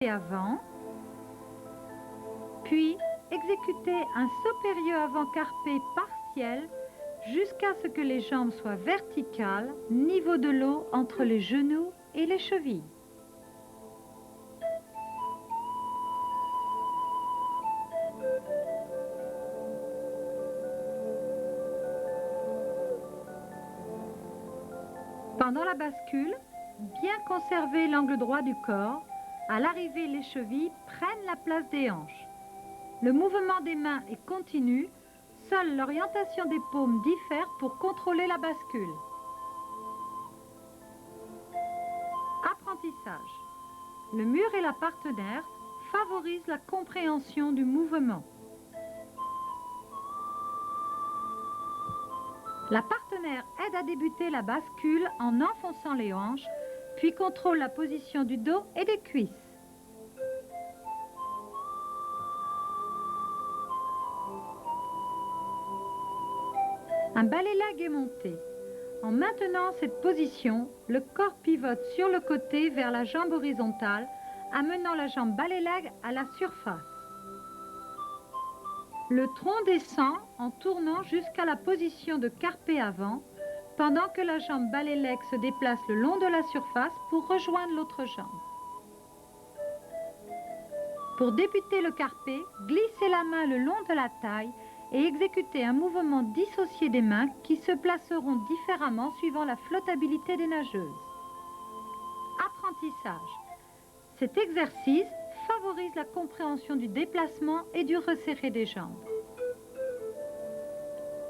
avant, puis exécutez un saut périlleux avant carpé partiel jusqu'à ce que les jambes soient verticales, niveau de l'eau entre les genoux et les chevilles. Pendant la bascule, bien conserver l'angle droit du corps. À l'arrivée, les chevilles prennent la place des hanches. Le mouvement des mains est continu, seule l'orientation des paumes diffère pour contrôler la bascule. Apprentissage. Le mur et la partenaire favorisent la compréhension du mouvement. La partenaire aide à débuter la bascule en enfonçant les hanches, puis contrôle la position du dos et des cuisses. Un balai leg est monté. En maintenant cette position, le corps pivote sur le côté vers la jambe horizontale, amenant la jambe balai leg à la surface. Le tronc descend en tournant jusqu'à la position de carpé avant, pendant que la jambe balai leg se déplace le long de la surface pour rejoindre l'autre jambe. Pour débuter le carpé, glissez la main le long de la taille et exécutez un mouvement dissocié des mains qui se placeront différemment suivant la flottabilité des nageuses. Apprentissage. Cet exercice favorise la compréhension du déplacement et du resserré des jambes.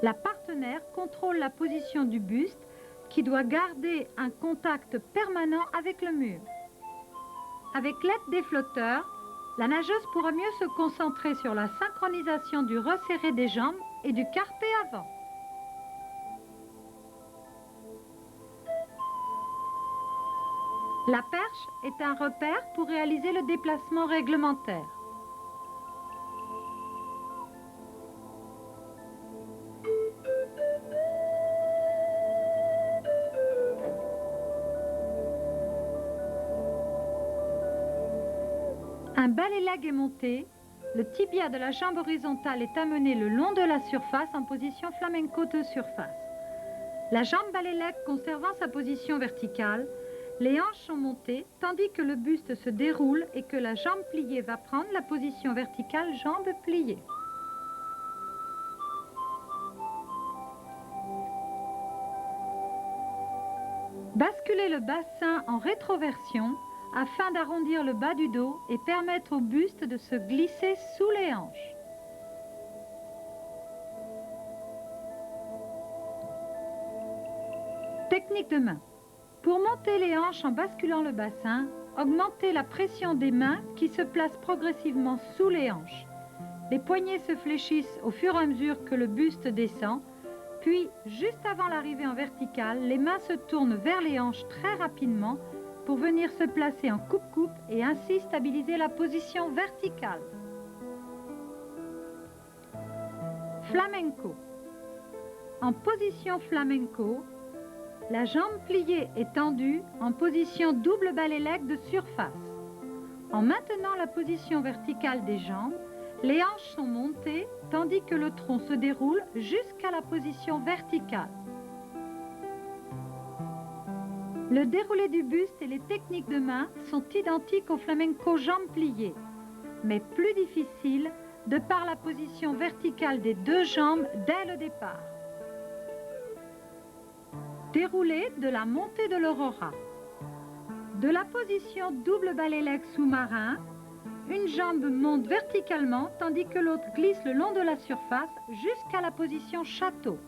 La partenaire contrôle la position du buste qui doit garder un contact permanent avec le mur. Avec l'aide des flotteurs, la nageuse pourra mieux se concentrer sur la synchronisation du resserré des jambes et du carpé avant. La perche est un repère pour réaliser le déplacement réglementaire. Un balai leg est monté, le tibia de la jambe horizontale est amené le long de la surface en position flamenco de surface. La jambe balai leg conservant sa position verticale, les hanches sont montées tandis que le buste se déroule et que la jambe pliée va prendre la position verticale jambe pliée. Basculez le bassin en rétroversion afin d'arrondir le bas du dos et permettre au buste de se glisser sous les hanches. Technique de main. Pour monter les hanches en basculant le bassin, augmentez la pression des mains qui se placent progressivement sous les hanches. Les poignets se fléchissent au fur et à mesure que le buste descend, puis, juste avant l'arrivée en verticale, les mains se tournent vers les hanches très rapidement pour venir se placer en coupe-coupe et ainsi stabiliser la position verticale. Flamenco. En position flamenco, la jambe pliée est tendue en position double balai leg de surface. En maintenant la position verticale des jambes, les hanches sont montées tandis que le tronc se déroule jusqu'à la position verticale. Le déroulé du buste et les techniques de main sont identiques au flamenco jambes pliées, mais plus difficiles de par la position verticale des deux jambes dès le départ. Déroulé de la montée de l'aurora. De la position double balai leg sous-marin, une jambe monte verticalement tandis que l'autre glisse le long de la surface jusqu'à la position château.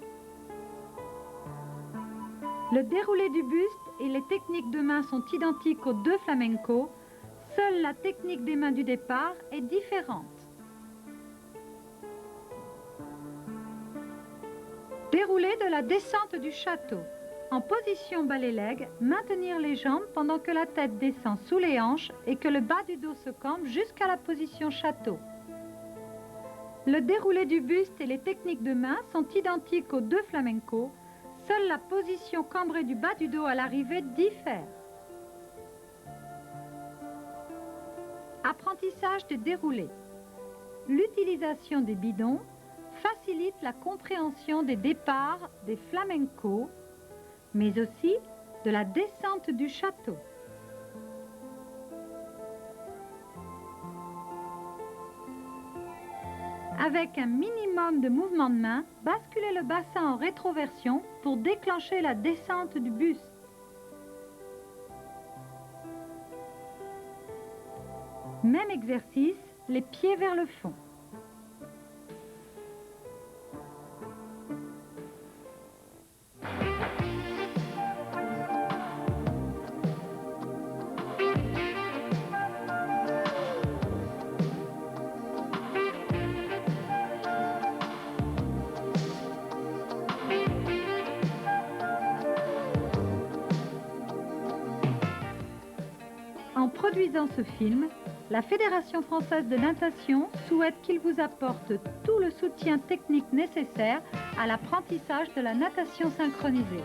Le déroulé du buste et les techniques de main sont identiques aux deux flamencos, seule la technique des mains du départ est différente. Déroulé de la descente du château. En position balai leg, maintenir les jambes pendant que la tête descend sous les hanches et que le bas du dos se cambre jusqu'à la position château. Le déroulé du buste et les techniques de main sont identiques aux deux flamencos, seule la position cambrée du bas du dos à l'arrivée diffère. Apprentissage des déroulés. L'utilisation des bidons facilite la compréhension des départs des flamencos, mais aussi de la descente du château. Avec un minimum de mouvement de main, basculez le bassin en rétroversion pour déclencher la descente du buste. Même exercice, les pieds vers le fond. En produisant ce film, la Fédération française de natation souhaite qu'il vous apporte tout le soutien technique nécessaire à l'apprentissage de la natation synchronisée.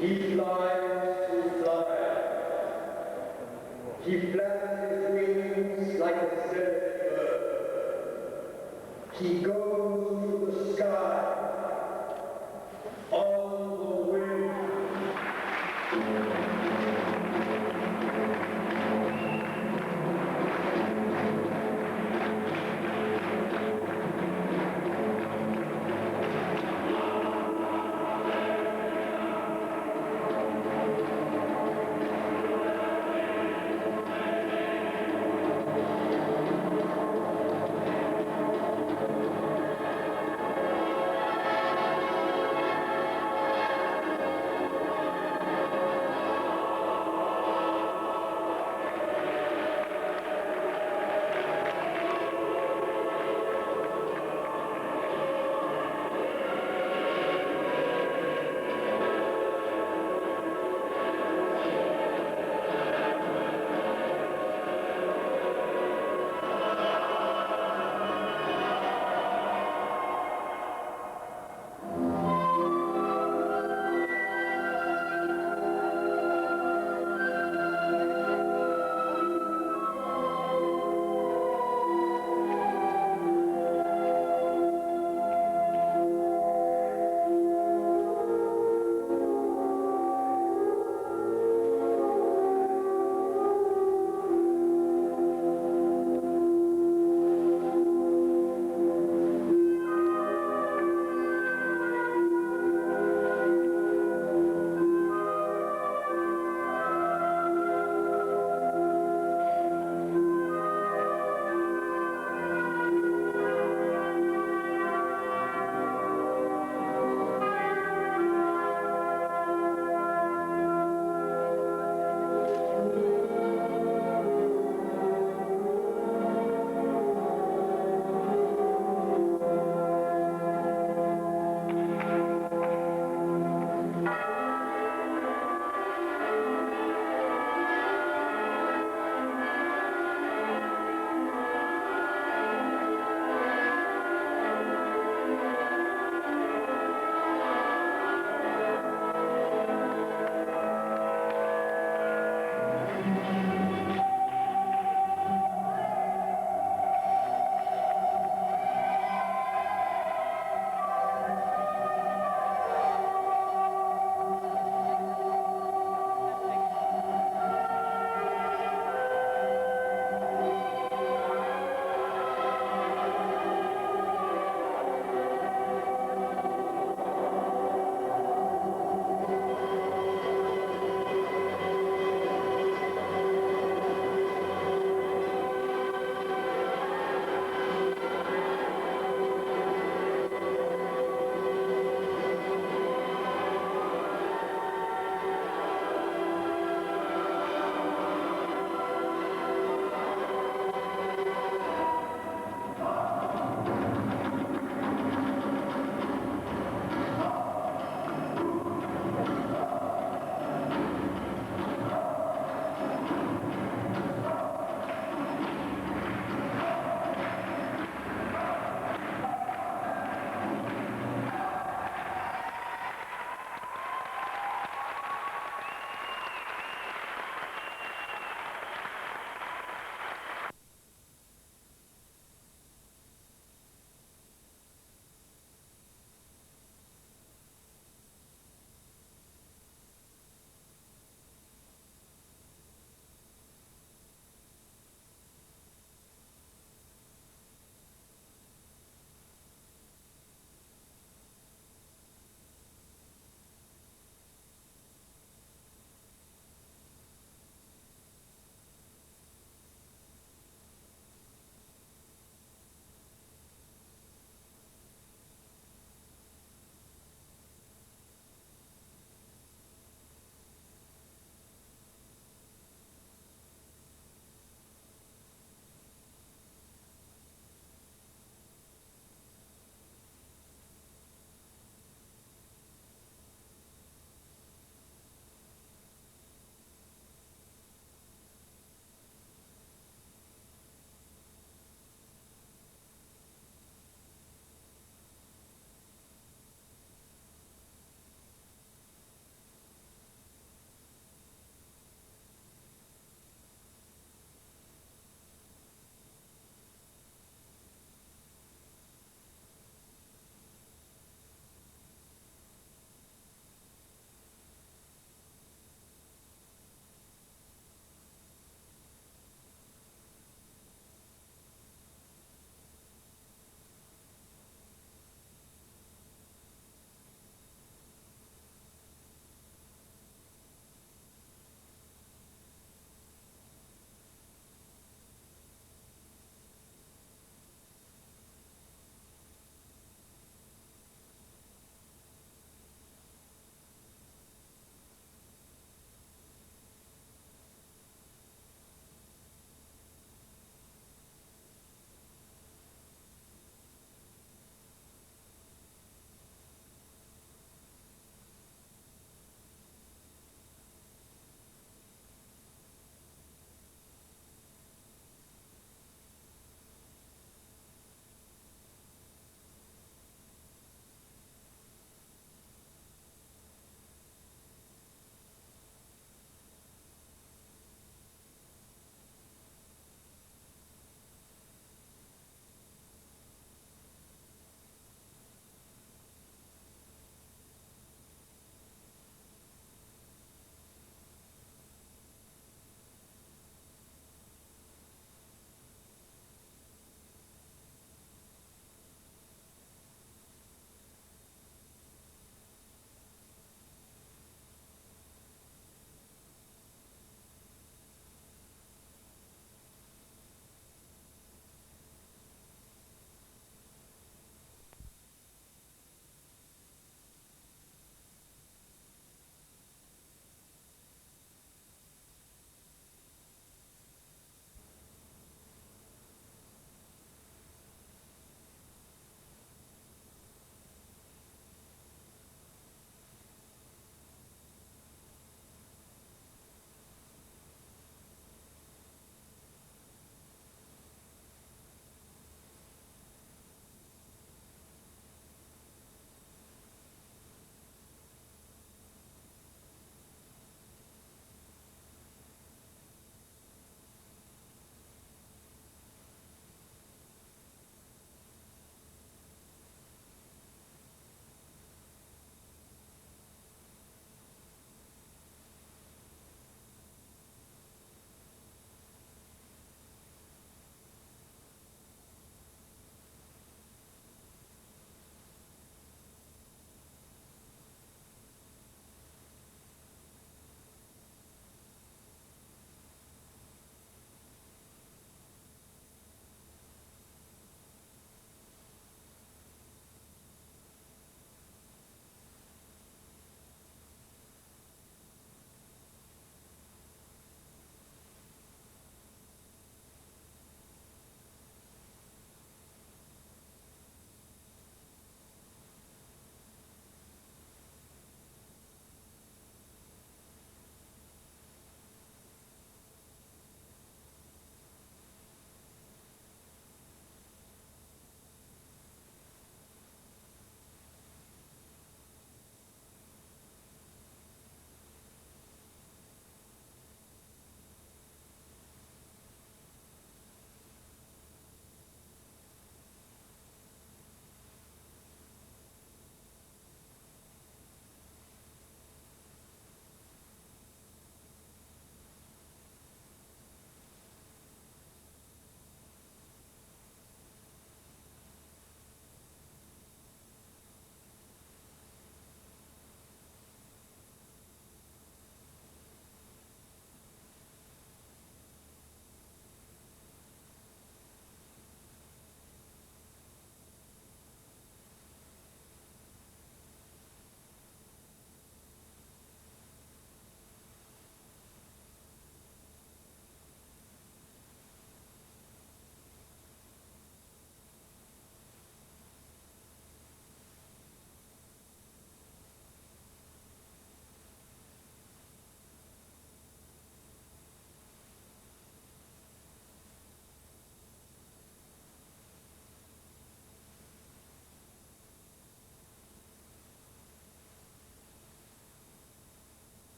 He flies to fly. He flaps his wings like a serpent bird. He goes through the sky on the wind.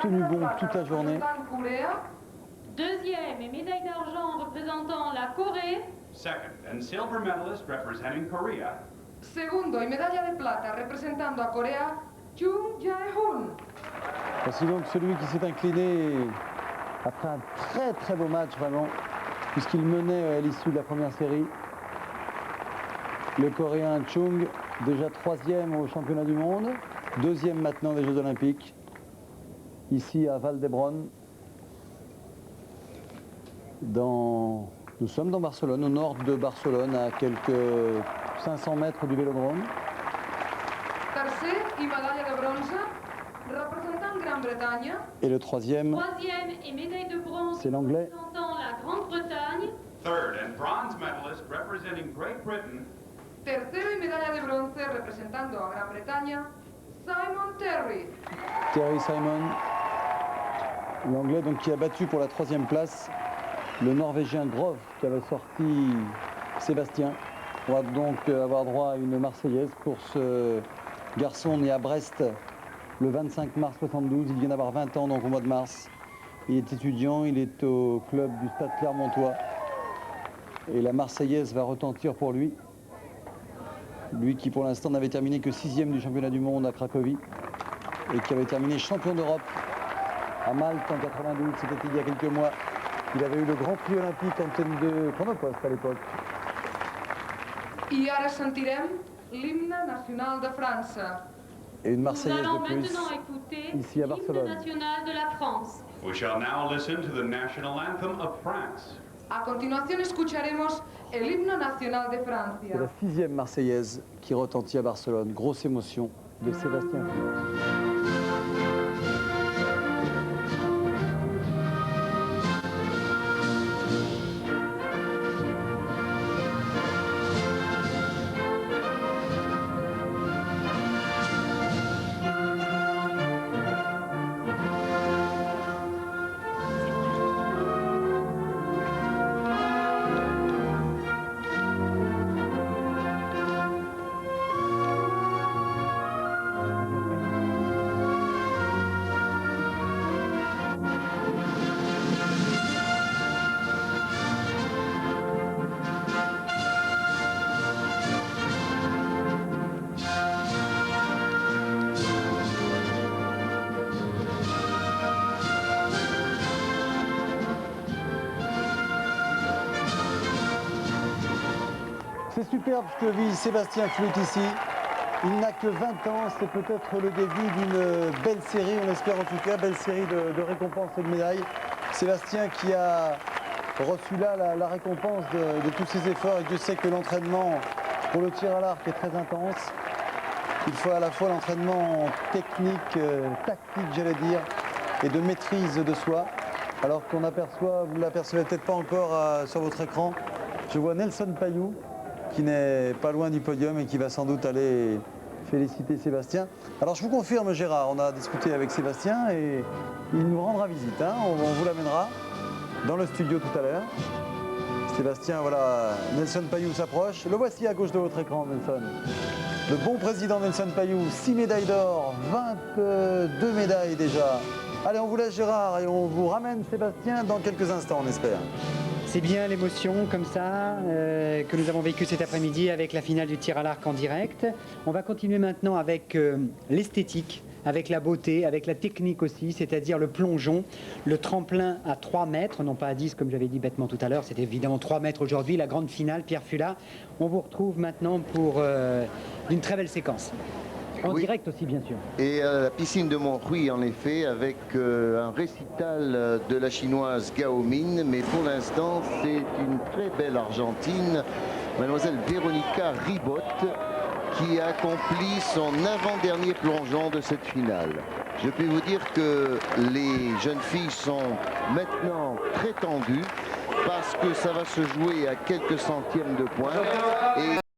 tenu bon toute la journée. Deuxième et médaille d'argent représentant la Corée. Second and silver medalist representing Korea. Segundo y medalla de plata representando a Corea, Chung Jae-hoon. Voici donc celui qui s'est incliné après un très très beau match vraiment, puisqu'il menait à l'issue de la première série. Le Coréen Chung, déjà troisième au championnat du monde, deuxième maintenant des Jeux Olympiques, ici à Vall d'Hebron. Nous sommes dans Barcelone, au nord de Barcelone, à quelques 500 mètres du Vélodrome. Tercer y medalla de bronze représentant Grande-Bretagne. Et le troisième Et médaille de bronze c'est l'anglais. représentant la Grande-Bretagne. Third and bronze medalist representing Great Britain. Tercero y medalla de bronce representando a Gran Bretaña, Simon Terry. Terry Simon, l'anglais donc qui a battu pour la troisième place le norvégien Grove qui avait sorti Sébastien. On va donc avoir droit à une Marseillaise pour ce garçon né à Brest le 25 mars 72. Il vient d'avoir 20 ans donc au mois de mars. Il est étudiant, il est au club du Stade Clermontois. Et la Marseillaise va retentir pour lui. Lui qui pour l'instant n'avait terminé que 6e du championnat du monde à Cracovie et qui avait terminé champion d'Europe à Malte en 92, c'était il y a quelques mois. Il avait eu le grand prix olympique en thème de chronopost à l'époque. I ara sentirem l'himne nacional de França. Et une Nous Marseillaise allons de plus maintenant écouter ici à l'hymne Barcelone. national de la France. We shall now listen to the national anthem of France. A continuación escucharemos el himno nacional de C'est Francia. la 6e Marseillaise qui retentit à Barcelone. Grosse émotion de Sébastien Fluet. C'est superbe ce que vit Sébastien Fluet ici. Il n'a que 20 ans, c'est peut-être le début d'une belle série, on espère en tout cas, belle série de récompenses et de médailles. Sébastien qui a reçu là la récompense de tous ses efforts, et Dieu sait que l'entraînement pour le tir à l'arc est très intense. Il faut à la fois l'entraînement technique, tactique j'allais dire, et de maîtrise de soi. Alors qu'on aperçoit, vous ne l'apercevez peut-être pas encore sur votre écran, je vois Nelson Payou qui n'est pas loin du podium et qui va sans doute aller féliciter Sébastien. Alors je vous confirme Gérard, on a discuté avec Sébastien et il nous rendra visite, hein. On vous l'amènera dans le studio tout à l'heure. Sébastien, voilà, Nelson Payou s'approche. Le voici à gauche de votre écran, Nelson. Le bon président Nelson Payou, 6 médailles d'or, 22 médailles déjà. Allez, on vous laisse Gérard et on vous ramène Sébastien dans quelques instants, on espère. C'est bien l'émotion comme ça que nous avons vécu cet après-midi avec la finale du tir à l'arc en direct. On va continuer maintenant avec l'esthétique, avec la beauté, avec la technique aussi, c'est-à-dire le plongeon, le tremplin à 3 mètres, non pas à 10 comme j'avais dit bêtement tout à l'heure, c'était évidemment 3 mètres aujourd'hui, la grande finale, Pierre Fula. On vous retrouve maintenant pour une très belle séquence. En direct aussi, bien sûr. Et à la piscine de Montrouy, en effet, avec un récital de la chinoise Gao Min. Mais pour l'instant, c'est une très belle Argentine, mademoiselle Véronica Ribot, qui a accompli son avant-dernier plongeon de cette finale. Je peux vous dire que les jeunes filles sont maintenant très tendues parce que ça va se jouer à quelques centièmes de points. Et